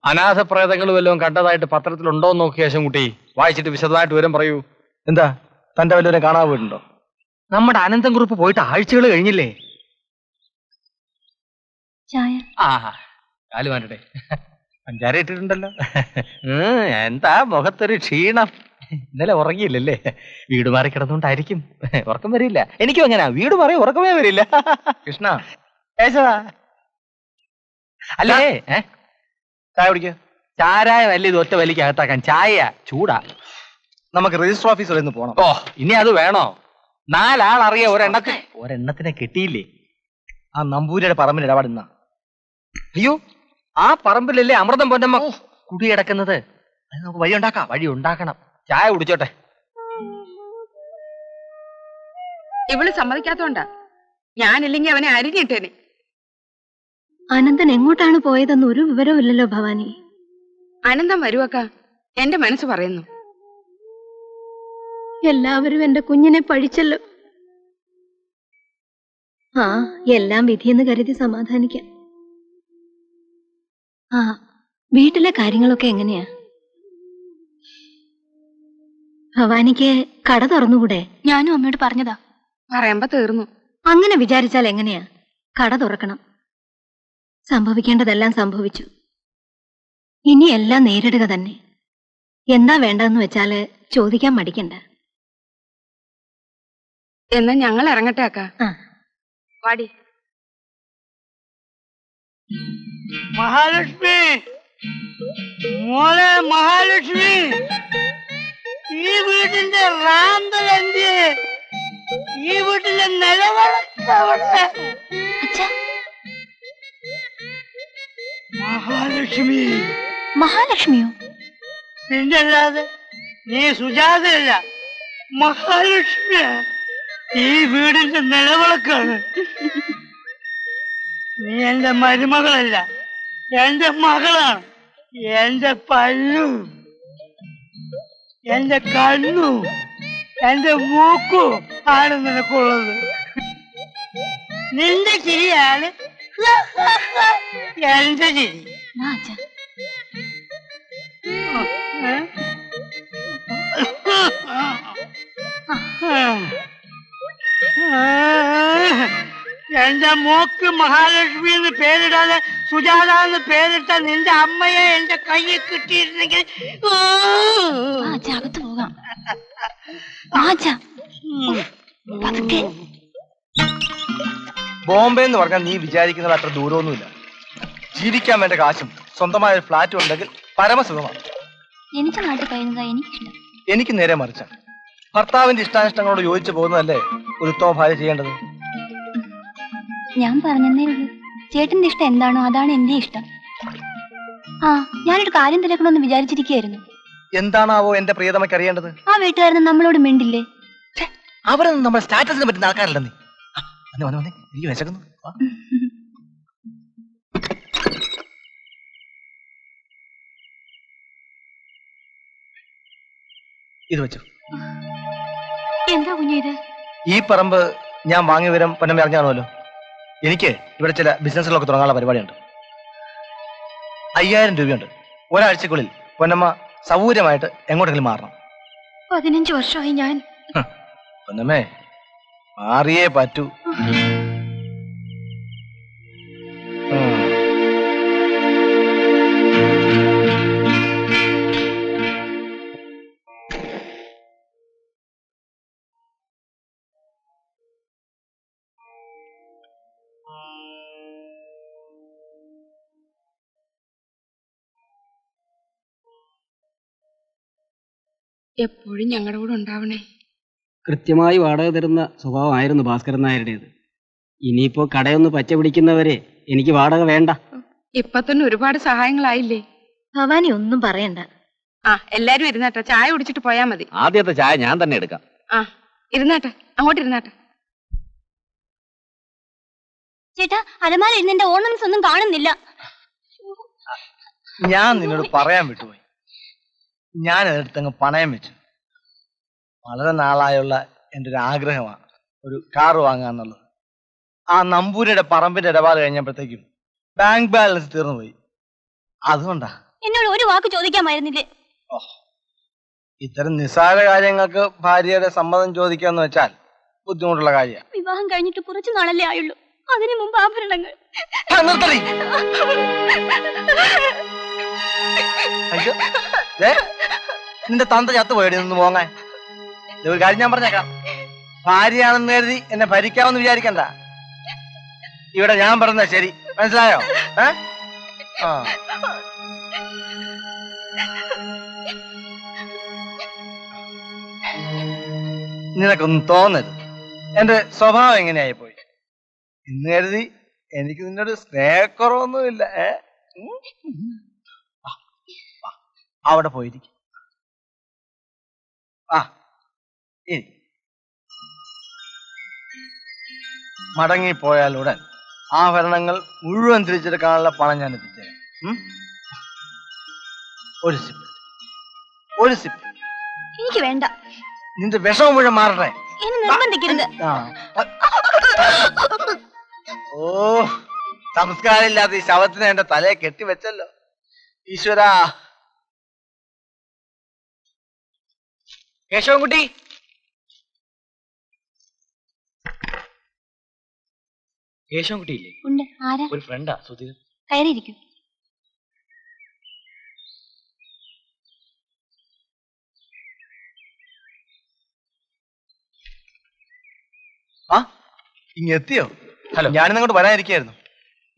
അനാഥപ്രേതങ്ങൾ വല്ലതും കണ്ടതായിട്ട് പത്രത്തിലുണ്ടോ എന്ന് നോക്കി ശേഷംകുട്ടി വായിച്ചിട്ട് വിശദമായിട്ട് വിവരം പറയൂ. എന്താ തന്റെ വല്ലവരെ കാണാൻ പോയിട്ടുണ്ടോ? നമ്മുടെ അനന്തൻ കുറുപ്പ് പോയിട്ട് ആഴ്ചകൾ കഴിഞ്ഞില്ലേ? ആ കാല് മാറ്റട്ടെ. പഞ്ചാര ഇട്ടിട്ടുണ്ടല്ലോ. എന്താ മുഖത്തൊരു ക്ഷീണം. ഇന്നലെ ഉറങ്ങിയില്ലല്ലേ? വീട് മാറി കിടന്നുകൊണ്ടായിരിക്കും. ഉറക്കം വരില്ല. എനിക്കും അങ്ങനെ വീട് മാറി ഉറക്കമേ വരില്ല. കൃഷ്ണ അല്ലേ? ചായ കുടിക്കുക. ചാരായ വലിയ ഇത് ഒറ്റ വലിക്ക് അകത്താക്കാൻ. ചായ ചൂടാ. നമുക്ക് രജിസ്റ്റർ ഓഫീസ് വരെ ഒന്ന് പോണം. ഓ ഇനി അത് വേണോ? 4 ആൾ അറിയാം. ഒരെണ്ണത്തിനെ കിട്ടിയില്ലേ? ആ നമ്പൂരിയുടെ പറമ്പിൽ ഇടപാടുന്ന. അയ്യോ, ആ പറമ്പിലല്ലേ അമൃതം പൊന്നമ്മ കുടിയടക്കുന്നത്. അത് നമുക്ക് വഴി ഉണ്ടാക്കണം. ചായ കുടിച്ചോട്ടെ. ഇവള് സമ്മതിക്കാത്തോണ്ടാ. ഞാനില്ലെങ്കിൽ അവനെ അരിഞ്ഞിട്ടേനെ. അനന്തൻ എങ്ങോട്ടാണ് പോയതെന്ന് ഒരു വിവരവും ഇല്ലല്ലോ ഭവാനി. അനന്തം വരുവക്ക, എന്റെ മനസ്സ് പറയുന്നു. എല്ലാവരും എന്റെ കുഞ്ഞിനെ പഴിച്ചല്ലോ. ആ എല്ലാം വിധിയെന്ന് കരുതി സമാധാനിക്കാം. ആ വീട്ടിലെ കാര്യങ്ങളൊക്കെ എങ്ങനെയാ? ഭവാനിക്ക് കട തുറന്നുകൂടെ? ഞാനും അമ്മയോട് പറഞ്ഞതാ. പറയുമ്പോ തീർന്നു. അങ്ങനെ വിചാരിച്ചാൽ എങ്ങനെയാ? കട തുറക്കണം. സംഭവിക്കേണ്ടതെല്ലാം സംഭവിച്ചു. ഇനി എല്ലാം നേരിടുക തന്നെ. എന്താ വേണ്ടതെന്ന് വെച്ചാല് ചോദിക്കാൻ മടിക്കണ്ട. എന്നാ ഞങ്ങൾ ഇറങ്ങട്ടെ അക്ക. വാടി. മഹാലക്ഷ്മി, മോളെ മഹാലക്ഷ്മി, ഈ വീട്ടിന്റെ റാന്തലെന്ത്? ഈ വീട്ടിലെ നിലവിളക്കവിടെ. മഹാലക്ഷ്മി. മഹാലക്ഷ്മിയോ? പിന്നല്ലാതെ നീ സുജാതയല്ല, മഹാലക്ഷ്മി. ഈ വീടിന്റെ നിലവിളക്കാണ്. നീ എന്റെ മരുമകളല്ല, എന്റെ മകളാണ്. എന്റെ പല്ലും എന്റെ കണ്ണും എന്റെ മൂക്കും ആണ് നിനക്കുള്ളത്. നിന്റെ ചിരിയാണ് എന്റെ ചിരി. എന്റെ മോക്ക് മഹാലക്ഷ്മി എന്ന് പേരിടാതെ സുജാത എന്ന് പേരിട്ട നിന്റെ അമ്മയെ എന്റെ കയ്യിൽ കിട്ടിയിരുന്നെങ്കിൽ അകത്ത് പോകാം. ബോംബെ എന്ന് പറഞ്ഞാൽ നീ വിചാരിക്കുന്നത് അത്ര ദൂരമൊന്നുമില്ല. ജീവിക്കാൻ വേണ്ട കാശും സ്വന്തമായ ഒരു ഫ്ലാറ്റും ഉണ്ടെങ്കിൽ പരമസുഖമാണ്. എനിക്ക് നാട്ടിൽ കഴിയുന്നതാ എനിക്കിഷ്ടം. എനിക്ക് നേരെ മറിച്ച ഭർത്താവിന്റെ ഇഷ്ടാനിഷ്ടങ്ങളോട് യോജിച്ചു പോകുന്നതല്ലേ ഒരു ഉത്തമ ഭാര്യ ചെയ്യേണ്ടത്. ഞാൻ പറഞ്ഞതേ ഉള്ളൂ. ചേട്ടന്റെ ഇഷ്ടം എന്താണോ അതാണ് എന്റെ ഇഷ്ടം. ആ ഞാനൊരു കാര്യം തിരക്കണമെന്ന് വിചാരിച്ചിരിക്കുകയായിരുന്നു. എന്താണാവോ എന്റെ പ്രിയതമയ്ക്ക് അറിയേണ്ടത്? ആ വീട്ടുകാരന് നമ്മളോട് മിണ്ടില്ലേ? അവരൊന്നും നമ്മുടെ സ്റ്റാറ്റസിനെ പറ്റുന്ന ആൾക്കാരല്ല. നീ വന്നേ, എനിക്ക് വിശക്കുന്നു. ഇത് വെച്ചു. എന്താ കുഞ്ഞിത്? ഈ പറമ്പ് ഞാൻ വാങ്ങിയ വിവരം പൊന്നമ്മ അറിഞ്ഞാണല്ലോ. എനിക്ക് ഇവിടെ ചില ബിസിനസ്സുകളൊക്കെ തുടങ്ങാനുള്ള പരിപാടിയുണ്ട്. 5000 രൂപയുണ്ട്. ഒരാഴ്ചക്കുള്ളിൽ പൊന്നമ്മ സൗകര്യമായിട്ട് എങ്ങോട്ടെങ്കിലും മാറണം. 15 വർഷമായി ഞാൻ. പൊന്നമ്മേ മാറിയേ പറ്റൂ. എപ്പോഴും ഞങ്ങളുടെ കൂടെ ഉണ്ടാവണേ. കൃത്യമായി വാടക തരുന്ന സ്വഭാവമായിരുന്നു ഭാസ്കരൻ നായരുടേത്. ഇനിയിപ്പോ കടയൊന്ന് പച്ച പിടിക്കുന്നവരെ എനിക്ക് വാടക വേണ്ട. ഇപ്പൊ തന്നെ ഒരുപാട് സഹായങ്ങളായില്ലേ? ഭവാനി ഒന്നും പറയണ്ട. ആ എല്ലാരും ഇരുന്നാട്ടെ, ചായ കുടിച്ചിട്ട് പോയാ മതി. ആദ്യത്തെ ചായ ഞാൻ തന്നെ എടുക്കാം. ആ ഇരുന്നാട്ടെ, അങ്ങോട്ട് ഇരുന്നാട്ടെ. ചേട്ടാ അലമാര ഇരുന്നെ ഓർണമെന്റ്സ് ഒന്നും കാണുന്നില്ല. ഞാൻ നിന്നോട് പറയാൻ വിട്ടുപോയി. ഞാൻ അതെടുത്തങ്ങ് പണയം വെച്ചു. വളരെ നാളായുള്ള എൻ്റെ ഒരു ആഗ്രഹമാണ് ഒരു കാർ വാങ്ങാന്നുള്ളത്. ആ നമ്പൂരിയുടെ പറമ്പിന്റെ ഇടപാട് കഴിഞ്ഞപ്പോഴത്തേക്കും ബാങ്ക് ബാലൻസ് തീർന്നു പോയി. അതുകൊണ്ടാ എന്നോട് ഒരു വാക്ക് ചോദിക്കാമായിരുന്നില്ലേ? ഇത്തരം നിസ്സാര കാര്യങ്ങൾക്ക് ഭാര്യയുടെ സമ്മതം ചോദിക്കാന്ന് വെച്ചാൽ ബുദ്ധിമുട്ടുള്ള കാര്യമാണ്. വിവാഹം കഴിഞ്ഞിട്ട് കുറച്ചു നാളല്ലേ ആയുള്ളൂ, അതിനു മുമ്പ് ആഭരണങ്ങൾ. നിന്റെ തന്ത ചത്തു പോയടി നിന്ന് പോങ്ങാൻ. ഒരു കാര്യം ഞാൻ പറഞ്ഞേക്കാം, ഭാര്യയാണെന്ന് കരുതി എന്നെ ഭരിക്കാമെന്ന് വിചാരിക്കണ്ട. ഇവിടെ ഞാൻ പറഞ്ഞ ശരി, മനസ്സിലായോ? നിനക്കൊന്നും തോന്നരുത്, എന്റെ സ്വഭാവം എങ്ങനെയായി പോയി ഇന്ന് കരുതി എനിക്ക് നിന്നോട് സ്നേഹക്കുറവൊന്നുമില്ല. അവിടെ പോയിരിക്കും. മടങ്ങിപ്പോയാലുടൻ ആഭരണങ്ങൾ മുഴുവൻ തിരിച്ചെടുക്കാനുള്ള പണം ഞാൻ എത്തിച്ചേരാം. ഒരു സിപ്പ്. എനിക്ക് വേണ്ട. നിന്റെ വിഷമം മുഴുവൻ മാറട്ടെ. നിർബന്ധിക്കരുത്. ഓ, സംസ്കാരമില്ലാത്ത ഈ ശവത്തിനെ എന്റെ തലയെ കെട്ടിവെച്ചല്ലോ ഈശ്വരാ. കേശവൻകുട്ടി, കേശവൻകുട്ടിയില്ലേ? ഉണ്ട്. ആരാ? ഒരു ഫ്രണ്ടാ, സുധീർ. കയറിയിരിക്കും. ഇങ്ങെത്തിയോ? ഹലോ, ഞാനിന്ന് അങ്ങോട്ട് വരാനിരിക്കായിരുന്നു.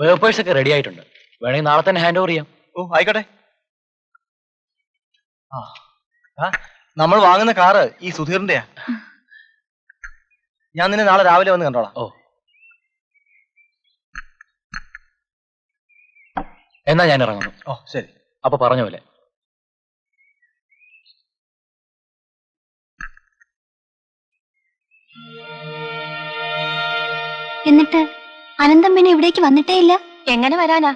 പേപ്പേഴ്സ് ഒക്കെ റെഡി ആയിട്ടുണ്ട്, വേണമെങ്കിൽ നാളെ തന്നെ ഹാൻഡ് ഓവർ ചെയ്യാം. ഓ, ആയിക്കോട്ടെ. നമ്മൾ വാങ്ങുന്ന കാറ് ഈ സുധീറിന്റെയാ. ഞാൻ നിന്നെ നാളെ രാവിലെ വന്ന് കണ്ടോളാം. ഓ, എന്നാ ഞാൻ ഇറങ്ങുന്നു. ഓ ശരി. അപ്പൊ പറഞ്ഞ പോലെ. എന്നിട്ട് അനന്തം പിന്നെ ഇവിടേക്ക് വന്നിട്ടേ ഇല്ല. എങ്ങനെ വരാനാ?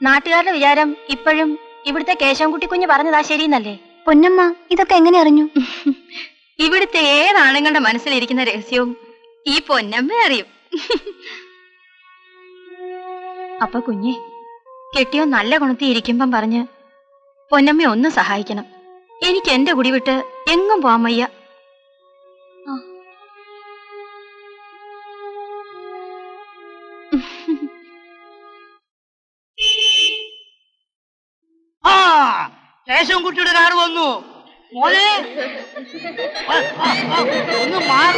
നാട്ടുകാരുടെ വിചാരം ഇപ്പോഴും ഇവിടുത്തെ കേശവൻകുട്ടി കുഞ്ഞ് പറഞ്ഞതാ ശരിയെന്നല്ലേ? പൊന്നമ്മ ഇതൊക്കെ എങ്ങനെ അറിഞ്ഞു? ഇവിടുത്തെ ഏതാണുങ്ങളുടെ മനസ്സിലിരിക്കുന്ന രഹസ്യവും ഈ പൊന്നമ്മ അറിയും. അപ്പൊ കുഞ്ഞെ, കെട്ടിയോ നല്ല ഗുണത്തി ഇരിക്കുമ്പം പറഞ്ഞ് പൊന്നമ്മ ഒന്ന് സഹായിക്കണം. എനിക്ക് എന്റെ കുടി വിട്ട് എങ്ങും പോവാൻ വയ്യ. കേശവൻകുട്ടിയുടെ കാറ് വന്നു. മോനെ ഒന്ന് മാറ.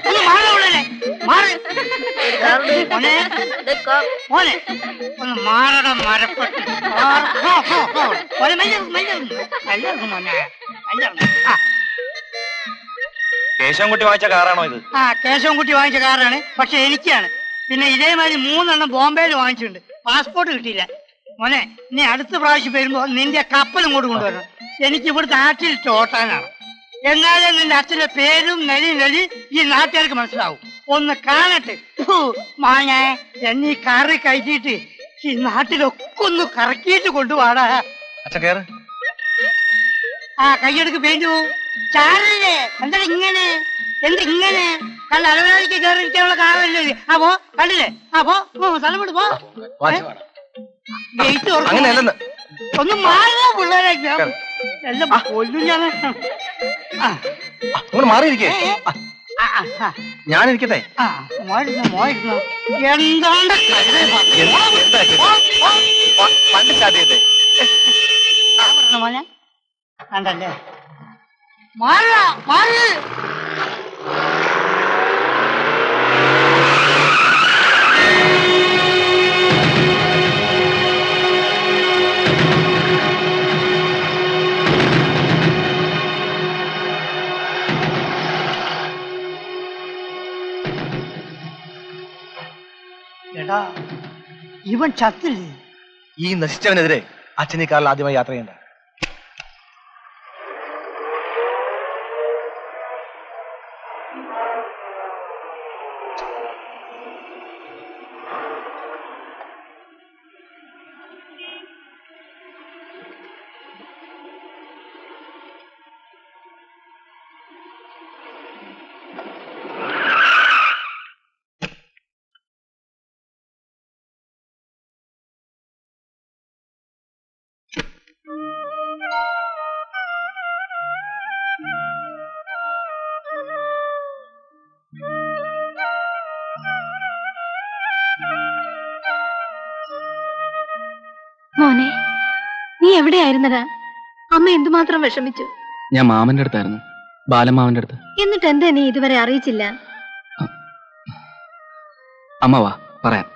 ഒന്ന് മാറേ മോനെ, മോനെ ഒന്ന് മാറട മരപ്പെട്ട്. മോനെ മെല്ലിറങ്ങും മോനെ. കേശവൻകുട്ടി വാങ്ങിച്ച കാറാണോ ഇത്? കേശവൻകുട്ടി വാങ്ങിച്ച കാറാണ്, പക്ഷെ എനിക്കാണ്. പിന്നെ ഇതേമാതിരി 3 എണ്ണം ബോംബെയിൽ വാങ്ങിച്ചിട്ടുണ്ട്. പാസ്പോർട്ട് കിട്ടിയില്ല. മോനെ, നീ അടുത്ത പ്രാവശ്യം വരുമ്പോ നിന്റെ കപ്പൽ ഇങ്ങോട്ട് കൊണ്ടുവരണം. എനിക്ക് ഇവിടുത്തെ ആറ്റിൽ ചോട്ടാനാണ്. എന്നാലേ നിന്റെ അച്ഛന്റെ പേരും നെലി ഈ നാട്ടുകാർക്ക് മനസ്സിലാവും. ഒന്ന് കാണട്ടെ. മാങ്ങ എന്നീ കറി കഴിച്ചിട്ട് ഈ നാട്ടിലൊക്കെ ഒന്ന് കറക്കിയിട്ട് കൊണ്ടുപോടാ. അച്ഛൻ കേറ്. കൈയെടുക്ക് പെയിന്റ് പോവും. ചാരല്ലേ എന്താ ഇങ്ങനെ? എന്തിങ്ങനെ? കണ്ട അലവലാതിക്ക് കയറിയിരിക്കാനുള്ള കാരണല്ലേ? പോ, കണ്ടില്ലേ? പോ സ്ഥലം വിട്, പോ. ഗേറ്റ് അങ്ങനെയല്ലെന്ന്. ഒന്ന് മാറുക പിള്ളേരെ, എല്ലാം കൊല്ലും ഞാൻ. അങ്ങോട്ട് മാറിയിരിക്കേ. ഞാനിരിക്കട്ടെ. എന്താണ് വണ്ടി സ്റ്റാർട്ട് ചെയ്തേ. മോനെ കണ്ടല്ലേ? മാറ മാറ്. എടാ, ഇവൻ ചത്തില്ലേ? ഈ നശിച്ചവനെതിരെ അച്ഛൻ ഈ കാറിൽ ആദ്യമായി യാത്ര ചെയ്യണ്ട. മോനെ, നീ എവിടെയായിരുന്നടാ? അമ്മ എന്തുമാത്രം വിഷമിച്ചു. ഞാൻ മാമന്റെ അടുത്തായിരുന്നു, ബാലമാമന്റെ അടുത്ത്. എന്നിട്ട് എന്താ നീ ഇതുവരെ അറിയിച്ചില്ല? അമ്മ വാ പറയാം.